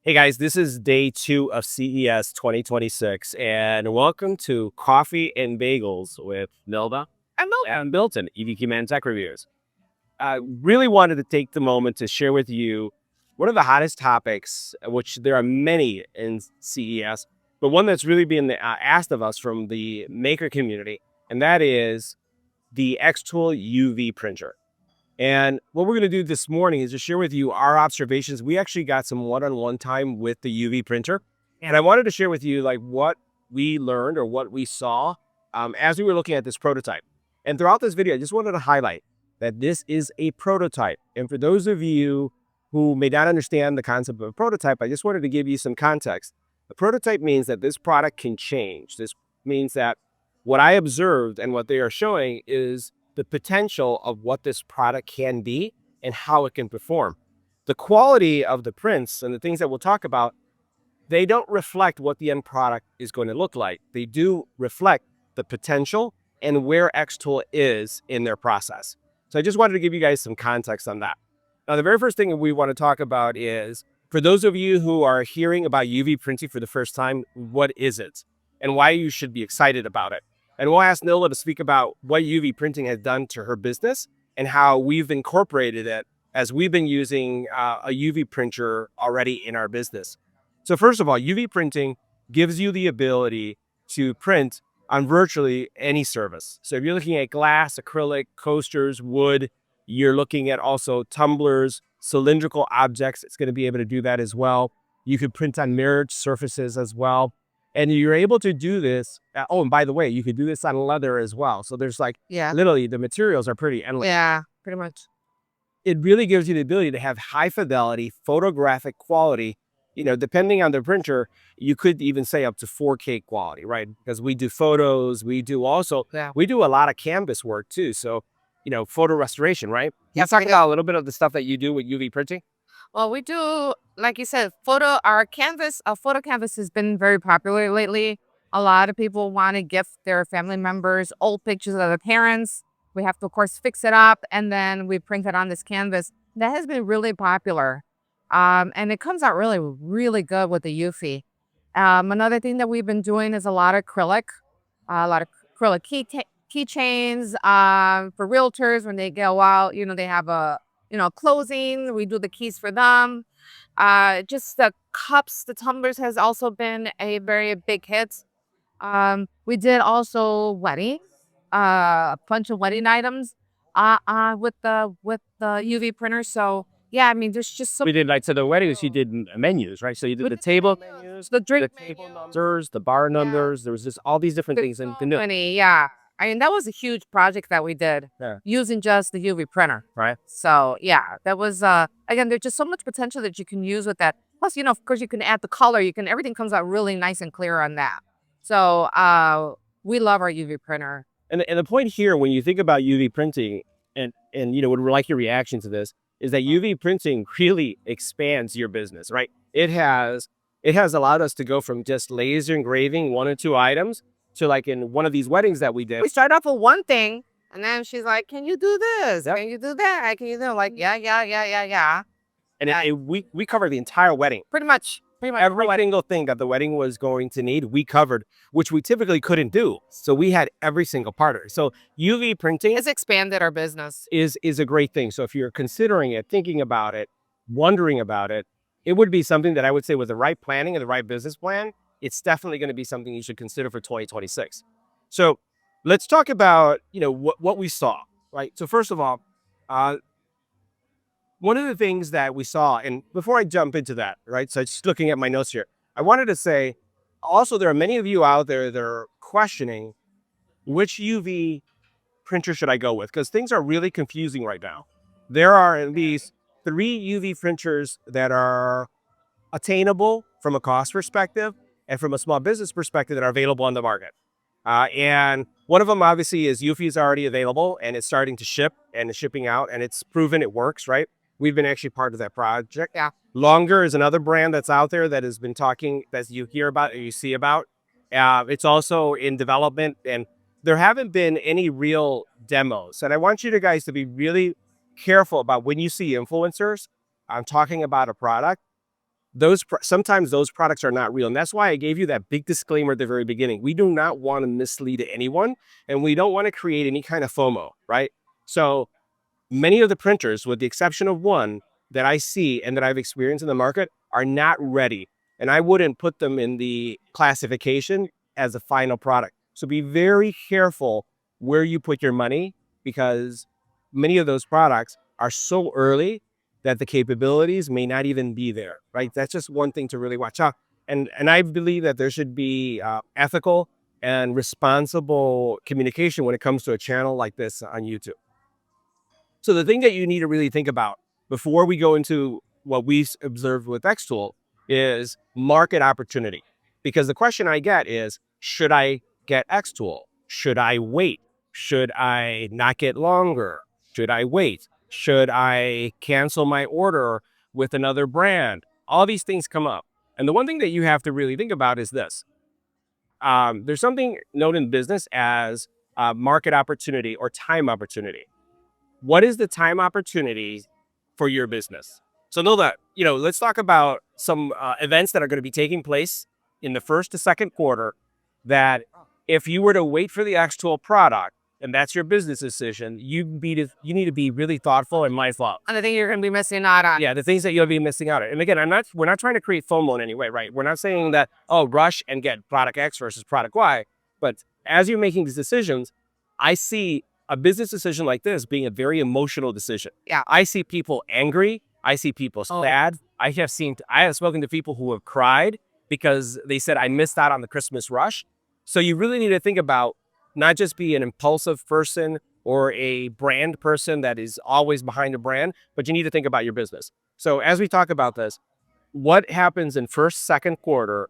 Hey guys, this is day 2 of CES 2026, and welcome to Coffee and Bagels with Nilda and Milton, EBPMAN Tech Reviews. I really wanted to take the moment to share with you one of the hottest topics, which there are many in CES, but one that's really being asked of us from the maker community, and that is the xTool UV printer. And what we're going to do this morning is just share with you our observations. We actually got some one-on-one time with the UV printer. And I wanted to share with you like what we learned or what we saw as we were looking at this prototype. And throughout this video, I just wanted to highlight that this is a prototype. And for those of you who may not understand the concept of a prototype, I just wanted to give you some context. A prototype means that this product can change. This means that what I observed and what they are showing is the potential of what this product can be and how it can perform. The quality of the prints and the things that we'll talk about, they don't reflect what the end product is going to look like. They do reflect the potential and where xTool is in their process. So I just wanted to give you guys some context on that. Now, the very first thing we want to talk about is, for those of you who are hearing about UV printing for the first time, what is it and why you should be excited about it? And we'll ask Nilda to speak about what UV printing has done to her business and how we've incorporated it as we've been using a UV printer already in our business. So first of all, UV printing gives you the ability to print on virtually any surface. So if you're looking at glass, acrylic, coasters, wood, you're looking at also tumblers, cylindrical objects, it's going to be able to do that as well. You could print on mirrored surfaces as well. And you're able to do this. Oh, and by the way, you could do this on leather as well. So there's like, literally the materials are pretty endless. Yeah, pretty much. It really gives you the ability to have high fidelity photographic quality. You know, depending on the printer, you could even say up to 4K quality, right? Because we do photos, we do a lot of canvas work too. So, photo restoration, right? Yeah, Let's talk about a little bit of the stuff that you do with UV printing. Well, we do, like you said, photo canvas has been very popular lately. A lot of people want to gift their family members old pictures of their parents. We have to, of course, fix it up, and then we print it on this canvas. That has been really popular. And it comes out really, really good with the Eufy. Another thing that we've been doing is a lot of acrylic keychains for realtors when they go out. They have a closing. We do the keys for them. Just the cups, the tumblers has also been a very big hit. We did also wedding, a bunch of wedding items with the UV printer. So yeah, I mean, there's just so We did like, so the weddings, you did menus, right? So you did the table menus, the drink the table numbers, the bar numbers. There was just all these different things. so many, yeah. I mean, that was a huge project that we did using just the UV printer. Right. So yeah, that was, again, there's just so much potential that you can use with that. Plus, of course, you can add the color. Everything comes out really nice and clear on that. So we love our UV printer. And the point here, when you think about UV printing, and would like your reaction to this, is that UV printing really expands your business, right? It has allowed us to go from just laser engraving 1 or 2 items to, like, in one of these weddings that we did. We started off with one thing, and then she's like, "Can you do this? Can you do that? Can you do?" Like, yeah. And we covered the entire wedding. Pretty much. Every single thing that the wedding was going to need, we covered, which we typically couldn't do. So we had every single part of it. So UV printing has expanded our business. Is a great thing. So if you're considering it, thinking about it, wondering about it, it would be something that I would say, with the right planning and the right business plan, it's definitely going to be something you should consider for 2026. So let's talk about, what we saw, right? So first of all, one of the things that we saw, and before I jump into that, right? So just looking at my notes here, I wanted to say, also, there are many of you out there that are questioning which UV printer should I go with, because things are really confusing right now. There are at least 3 UV printers that are attainable from a cost perspective and from a small business perspective that are available on the market. And one of them obviously is Eufy is already available, and it's starting to ship and is shipping out, and it's proven it works, right? We've been actually part of that project. Yeah. Longer is another brand that's out there that has been talking, that you hear about or you see about. It's also in development, and there haven't been any real demos. And I want you guys to be really careful about when you see influencers talking about a product. sometimes those products are not real. And that's why I gave you that big disclaimer at the very beginning. We do not want to mislead anyone, and we don't want to create any kind of FOMO, right? So many of the printers, with the exception of one that I see and that I've experienced in the market, are not ready. And I wouldn't put them in the classification as a final product. So be very careful where you put your money, because many of those products are so early that the capabilities may not even be there, right? That's just one thing to really watch out. And I believe that there should be ethical and responsible communication when it comes to a channel like this on YouTube. So the thing that you need to really think about before we go into what we observed with xTool is market opportunity. Because the question I get is, should I get xTool? Should I wait? Should I not get longer? Should I wait? Should I cancel my order with another brand? All these things come up. And the one thing that you have to really think about is this. There's something known in business as market opportunity or time opportunity. What is the time opportunity for your business? So know that, let's talk about some events that are going to be taking place in the first to second quarter, that if you were to wait for the xTool product, and that's your business decision, you need to be really thoughtful and mindful. And I think you're going to be missing out on. Yeah, the things that you'll be missing out on. And again, we're not trying to create FOMO in any way, right? We're not saying that, rush and get product X versus product Y. But as you're making these decisions, I see a business decision like this being a very emotional decision. Yeah. I see people angry. I see people sad. I have spoken to people who have cried because they said, I missed out on the Christmas rush. So you really need to think about not just be an impulsive person or a brand person that is always behind a brand, but you need to think about your business. So as we talk about this, what happens in first, second quarter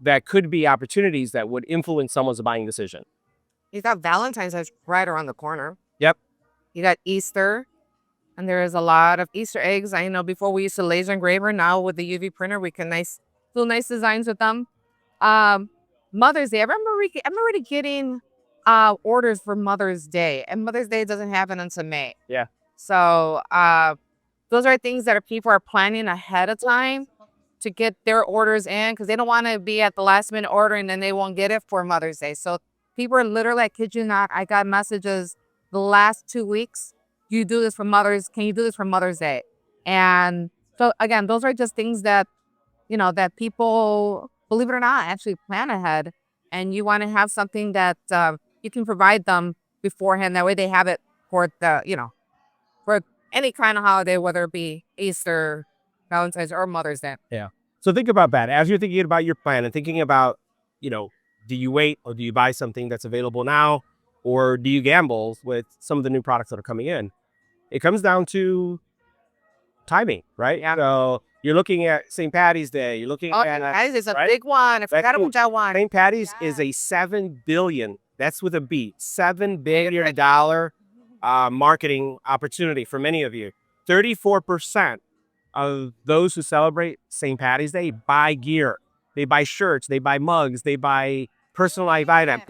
that could be opportunities that would influence someone's buying decision? You got Valentine's Day right around the corner. Yep. You got Easter, and there is a lot of Easter eggs. I know before we used to laser engraver. Now with the UV printer, we can do nice designs with them. Mother's Day. I remember already getting orders for Mother's Day, and Mother's Day doesn't happen until May. Yeah. So those are things that people are planning ahead of time to get their orders in, because they don't want to be at the last minute ordering and then they won't get it for Mother's Day. So people are literally, I kid you not, I got messages the last 2 weeks. Can you do this for Mother's Day? And so again, those are just things that, that people, believe it or not, actually plan ahead. And you want to have something that you can provide them beforehand. That way they have it for for any kind of holiday, whether it be Easter, Valentine's, or Mother's Day. Yeah. So think about that. As you're thinking about your plan and thinking about, do you wait or do you buy something that's available now? Or do you gamble with some of the new products that are coming in? It comes down to timing, right? Yeah. So you're looking at St. Patty's Day. You're looking at Patty's is a right? big one. I forgot about that one. St. Patty's is a $7 billion. That's with a B. $7 billion marketing opportunity for many of you. 34% of those who celebrate St. Patty's Day buy gear. They buy shirts. They buy mugs. They buy personalized items.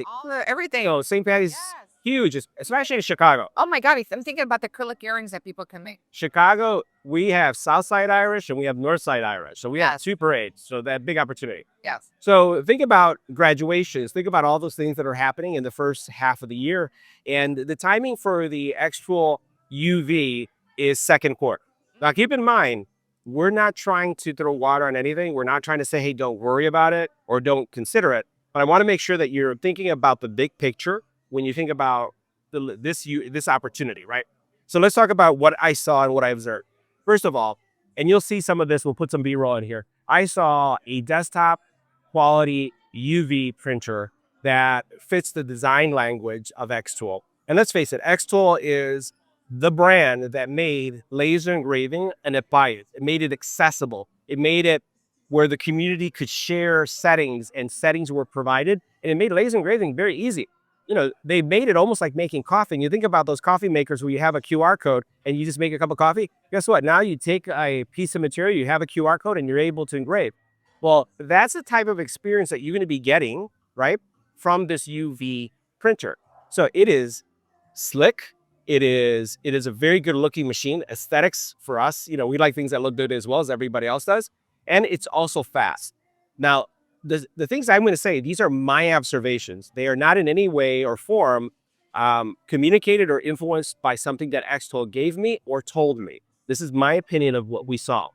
Everything. So St. Patty's huge, especially in Chicago. Oh my God, I'm thinking about the acrylic earrings that people can make. Chicago, we have Southside Irish and we have Northside Irish. So we have two parades. So that big opportunity. Yes. So think about graduations. Think about all those things that are happening in the first half of the year. And the timing for the xTool UV is second quarter. Now keep in mind, we're not trying to throw water on anything. We're not trying to say, hey, don't worry about it or don't consider it. But I want to make sure that you're thinking about the big picture when you think about this opportunity, right? So let's talk about what I saw and what I observed. First of all, and you'll see some of this, we'll put some B-roll in here. I saw a desktop quality UV printer that fits the design language of xTool. And let's face it, xTool is the brand that made laser engraving an appliance. It made it accessible. It made it where the community could share settings and settings were provided. And it made laser engraving very easy. They made it almost like making coffee. And you think about those coffee makers where you have a QR code and you just make a cup of coffee. Guess what? Now you take a piece of material, you have a QR code, and you're able to engrave. Well, that's the type of experience that you're going to be getting, right, from this UV printer. So it is slick. It is a very good looking machine. Aesthetics for us, we like things that look good as well as everybody else does. and it's also fast. Now, the things I'm going to say, these are my observations. They are not in any way or form communicated or influenced by something that xTool gave me or told me. This is my opinion of what we saw.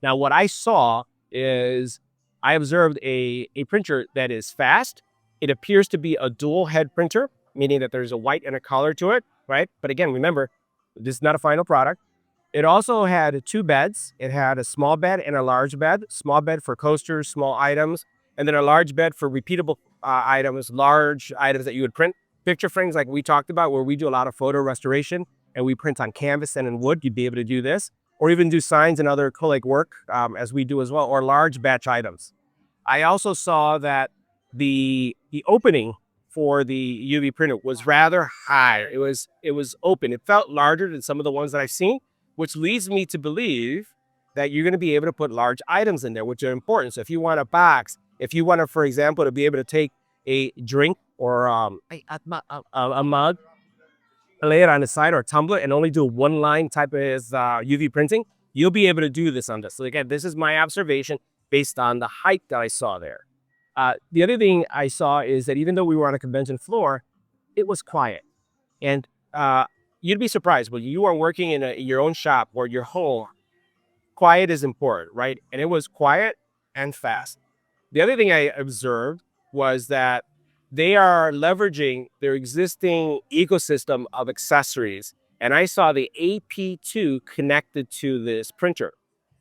Now, what I saw is I observed a printer that is fast. It appears to be a dual head printer, meaning that there's a white and a color to it, right? But again, remember, this is not a final product. It also had two beds. It had a small bed and a large bed. Small bed for coasters, small items, and then a large bed for repeatable items, large items that you would print. Picture frames like we talked about, where we do a lot of photo restoration and we print on canvas and in wood. You'd be able to do this, or even do signs and other acrylic work as we do as well, or large batch items. I also saw that the opening for the UV printer was rather high. It was open. It felt larger than some of the ones that I've seen, which leads me to believe that you're going to be able to put large items in there, which are important. So if you want a box, if you want to, for example, to be able to take a drink or a mug, lay it on the side, or a tumbler, and only do one line type of UV printing, you'll be able to do this on this. So again, this is my observation based on the height that I saw there. The other thing I saw is that even though we were on a convention floor, it was quiet. And you'd be surprised when you are working in your own shop or your home, quiet is important, right? And it was quiet and fast. The other thing I observed was that they are leveraging their existing ecosystem of accessories. And I saw the AP2 connected to this printer.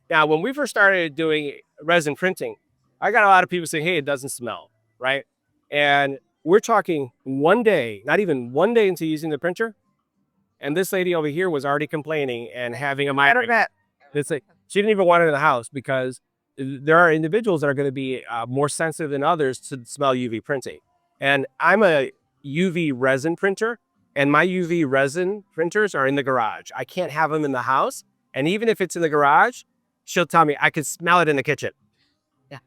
Now, when we first started doing resin printing, I got a lot of people saying, hey, it doesn't smell, right? And we're talking one day, not even one day into using the printer, and this lady over here was already complaining and having a migraine. It's like she didn't even want it in the house because there are individuals that are going to be more sensitive than others to smell UV printing. And I'm a UV resin printer, and my UV resin printers are in the garage. I can't have them in the house. And even if it's in the garage, she'll tell me I can smell it in the kitchen. Yeah,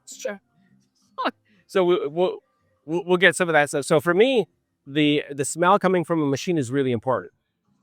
sure. So we'll get some of that stuff. So for me, the smell coming from a machine is really important.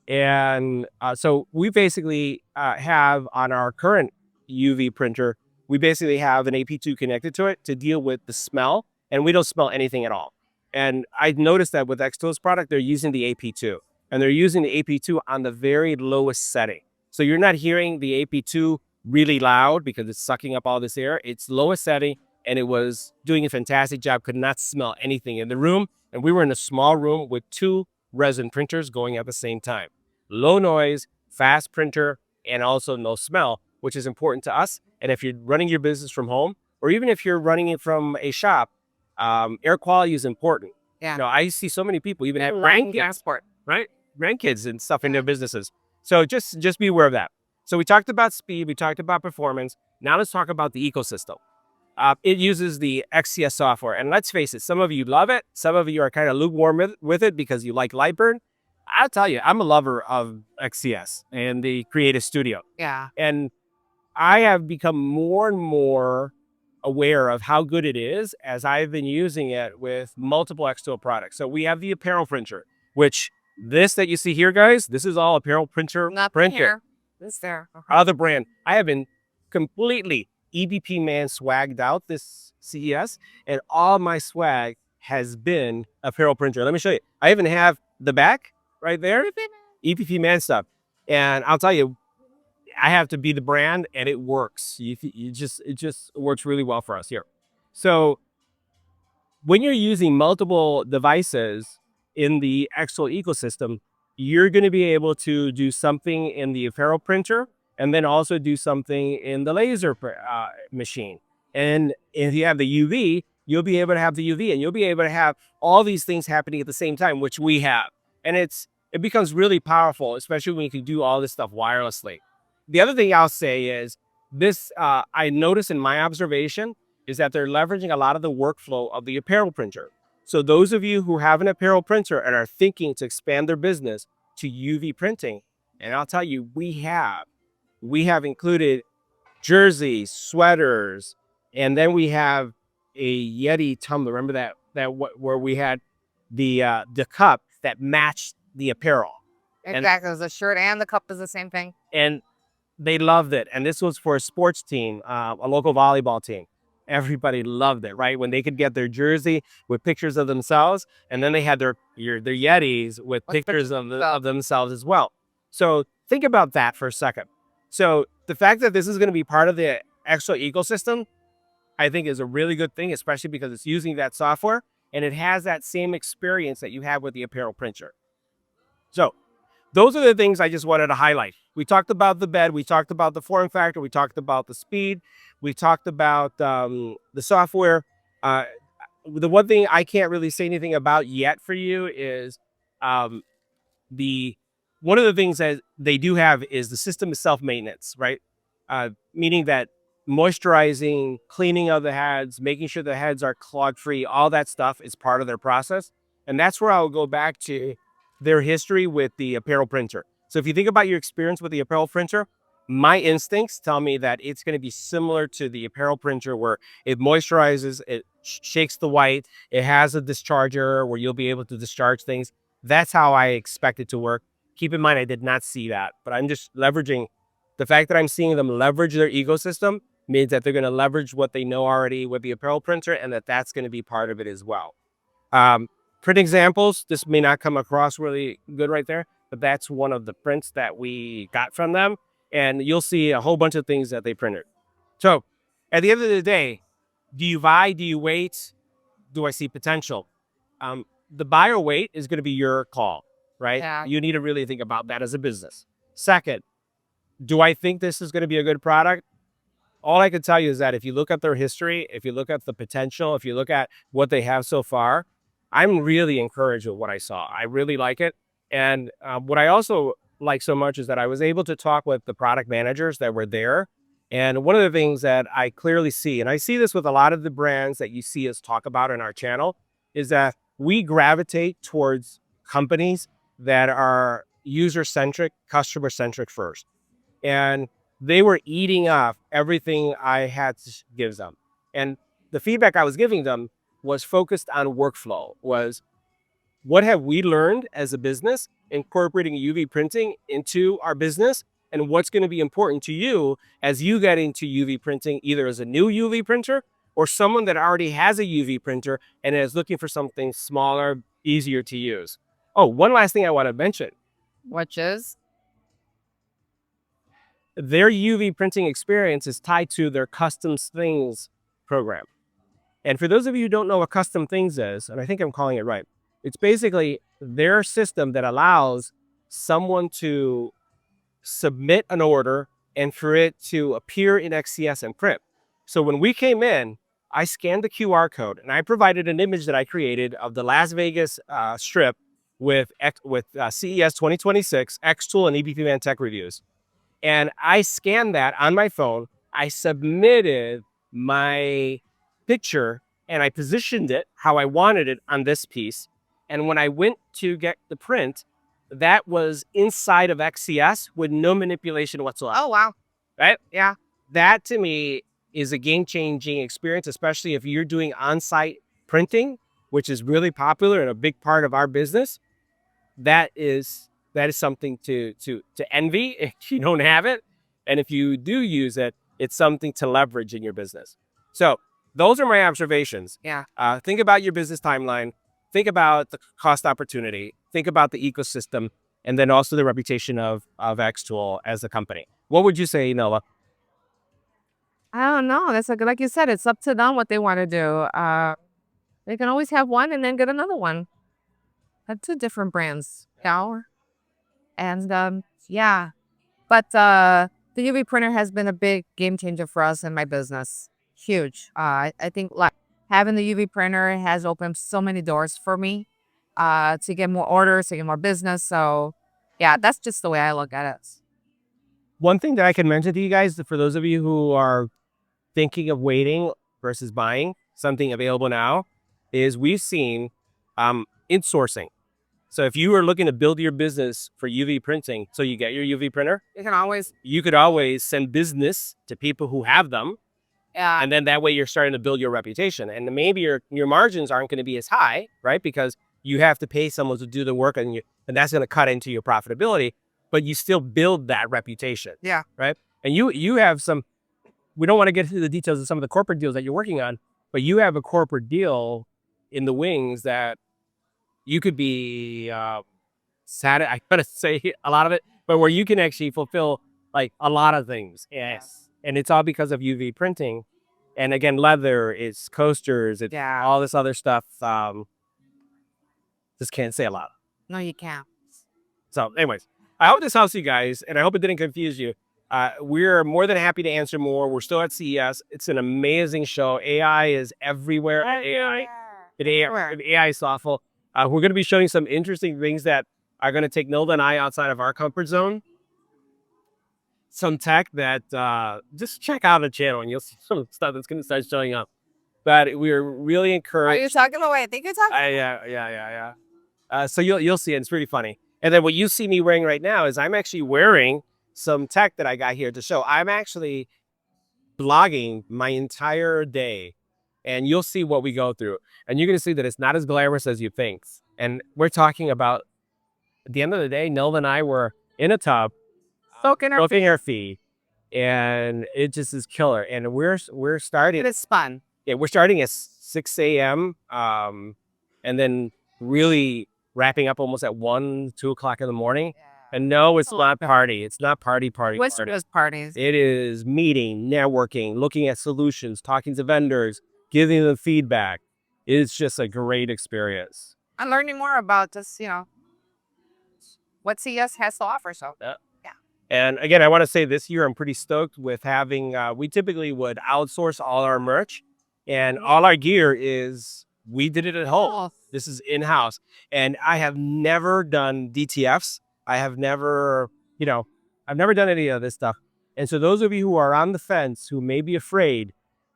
And so we basically have on our current UV printer, we basically have an AP2 connected to it to deal with the smell, and we don't smell anything at all. And I noticed that with xTool's product, they're using the AP2, and they're using the AP2 on the very lowest setting. So you're not hearing the AP2 really loud because it's sucking up all this air. It's lowest setting, and it was doing a fantastic job. Could not smell anything in the room. And we were in a small room with two resin printers going at the same time. Low noise, fast printer, and also no smell, which is important to us. And if you're running your business from home, or even if you're running it from a shop, air quality is important. Yeah. You know, I see so many people even have grandkids, right? Grandkids and stuff in their businesses. So just be aware of that. So we talked about speed, we talked about performance. Now let's talk about the ecosystem. It uses the XCS software. And let's face it, some of you love it. Some of you are kind of lukewarm with it because you like Lightburn. I'll tell you, I'm a lover of XCS and the Creative Studio. Yeah. And I have become more and more aware of how good it is as I've been using it with multiple xTool products. So we have the apparel printer, which this that you see here, guys, this is all apparel printer. Not printer. here. This there. Okay. Other brand. I have been completely EBPMAN swagged out this CES, and all my swag has been apparel printer. Let me show you. I even have the back right there, EBPMAN stuff. And I'll tell you, I have to be the brand, and it works. It just works really well for us here. So when you're using multiple devices in the xTool ecosystem, you're going to be able to do something in the apparel printer and then also do something in the laser machine. And if you have the UV, you'll be able to have the UV, and you'll be able to have all these things happening at the same time, which we have. And it becomes really powerful, especially when you can do all this stuff wirelessly. The other thing I'll say is this, I noticed in my observation, is that they're leveraging a lot of the workflow of the apparel printer. So those of you who have an apparel printer and are thinking to expand their business to UV printing, and I'll tell you, we have included jerseys, sweaters, and then we have a Yeti tumbler. Remember where we had the cup that matched the apparel. Exactly. The shirt and the cup is the same thing. And They loved it. And this was for a sports team, a local volleyball team. Everybody loved it, right? When they could get their jersey with pictures of themselves, and then they had their Yetis with pictures of themselves as well. So think about that for a second. So the fact that this is going to be part of the extra ecosystem, I think is a really good thing, especially because it's using that software and it has that same experience that you have with the apparel printer. So those are the things I just wanted to highlight. We talked about the bed, we talked about the form factor, we talked about the speed, we talked about the software. Uh, the one thing I can't really say anything about yet for you is um, the one of the things that they do have is the system is self-maintenance, right? Meaning that moisturizing, cleaning of the heads, making sure the heads are clog free, all that stuff is part of their process. And that's where I'll go back to their history with the apparel printer. So if you think about your experience with the apparel printer, my instincts tell me that it's going to be similar to the apparel printer where it moisturizes, it shakes the white, it has a discharger where you'll be able to discharge things. That's how I expect it to work. Keep in mind, I did not see that, but I'm just leveraging the fact that I'm seeing them leverage their ecosystem means that they're going to leverage what they know already with the apparel printer and that's going to be part of it as well. Print examples, this may not come across really good right there, but that's one of the prints that we got from them. And you'll see a whole bunch of things that they printed. So at the end of the day, do you buy? Do you wait? Do I see potential? The buy or wait is going to be your call, right? Yeah. You need to really think about that as a business. Second, do I think this is going to be a good product? All I can tell you is that if you look at their history, if you look at the potential, if you look at what they have so far, I'm really encouraged with what I saw. I really like it. And what I also like so much is that I was able to talk with the product managers that were there. And one of the things that I clearly see, and I see this with a lot of the brands that you see us talk about in our channel, is that we gravitate towards companies that are user-centric, customer-centric first. And they were eating up everything I had to give them. And the feedback I was giving them was focused on workflow, was what have we learned as a business incorporating UV printing into our business, and what's going to be important to you as you get into UV printing, either as a new UV printer or someone that already has a UV printer and is looking for something smaller, easier to use. Oh, one last thing I want to mention. Which is? Their UV printing experience is tied to their custom things program. And for those of you who don't know what custom things is, and I think I'm calling it right, it's basically their system that allows someone to submit an order and for it to appear in XCS and print. So when we came in, I scanned the QR code and I provided an image that I created of the Las Vegas strip with CES 2026, xTool and EBPMAN tech reviews. And I scanned that on my phone. I submitted my picture and I positioned it how I wanted it on this piece. And when I went to get the print, that was inside of XCS with no manipulation whatsoever. Oh, wow. Right? Yeah. That to me is a game-changing experience, especially if you're doing on-site printing, which is really popular and a big part of our business. That is something to envy if you don't have it. And if you do use it, it's something to leverage in your business. So those are my observations. Yeah. Think about your business timeline. Think about the cost opportunity. Think about the ecosystem, and then also the reputation of xTool as a company. What would you say, Noah? I don't know. That's like you said, it's up to them what they want to do. They can always have one and then get another one. Have two different brands, and yeah. But the UV printer has been a big game changer for us in my business. Huge. I think like having the UV printer has opened so many doors for me to get more orders, to get more business. So yeah, that's just the way I look at it. One thing that I can mention to you guys, for those of you who are thinking of waiting versus buying something available now, is we've seen insourcing. So if you are looking to build your business for UV printing, so you get your UV printer, you could always send business to people who have them. Yeah. And then that way you're starting to build your reputation. And maybe your margins aren't going to be as high, right? Because you have to pay someone to do the work and that's going to cut into your profitability. but you still build that reputation. Yeah. Right. And you have some, we don't want to get into the details of some of the corporate deals that you're working on, but you have a corporate deal in the wings that you could be sad. I gotta say a lot of it, but where you can actually fulfill like a lot of things. Yes. And it's all because of UV printing. And again, leather, it's coasters, it's all this other stuff. Just can't say a lot. No, you can't. So anyways, I hope this helps you guys, and I hope it didn't confuse you. We're more than happy to answer more. We're still at CES. It's an amazing show. AI is everywhere. AI is awful. We're going to be showing some interesting things that are going to take Nilda and I outside of our comfort zone. Some tech that just check out the channel and you'll see some stuff that's going to start showing up. But we're really encouraged. Are you talking about what I think you're talking about? Yeah. So you'll see it. It's pretty funny. And then what you see me wearing right now is I'm actually wearing some tech that I got here to show. I'm actually vlogging my entire day, and you'll see what we go through. And you're going to see that it's not as glamorous as you think. And we're talking about, at the end of the day, Nilda and I were in a tub, soaking her feet, and it just is killer. And we're starting. It is fun. Yeah, we're starting at 6 a.m. And then really wrapping up almost at 1, 2 o'clock in the morning. Yeah. And no, it's not party. It's not party. What's those parties? It is meeting, networking, looking at solutions, talking to vendors, giving them feedback. It's just a great experience. I'm learning more about just, what CES has to offer. So, yeah. And again, I want to say this year, I'm pretty stoked with having, we typically would outsource all our merch, and all our gear we did it at home. This is in-house. And I have never done DTFs. I have never, I've never done any of this stuff. And so those of you who are on the fence, who may be afraid,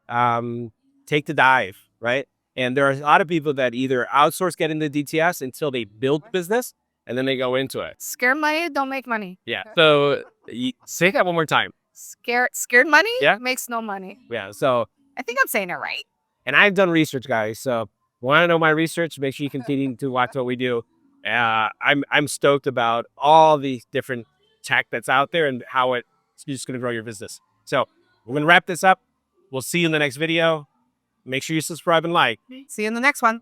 take the dive, right? And there are a lot of people that either outsource getting the DTFs until they build the business, and then they go into it. Scared money don't make money. Yeah. So say that one more time. Scared money makes no money. Yeah. So I think I'm saying it right. And I've done research, guys. So want to know my research? Make sure you continue to watch what we do. I'm stoked about all the different tech that's out there and how it's just going to grow your business. So we're going to wrap this up. We'll see you in the next video. Make sure you subscribe and like. See you in the next one.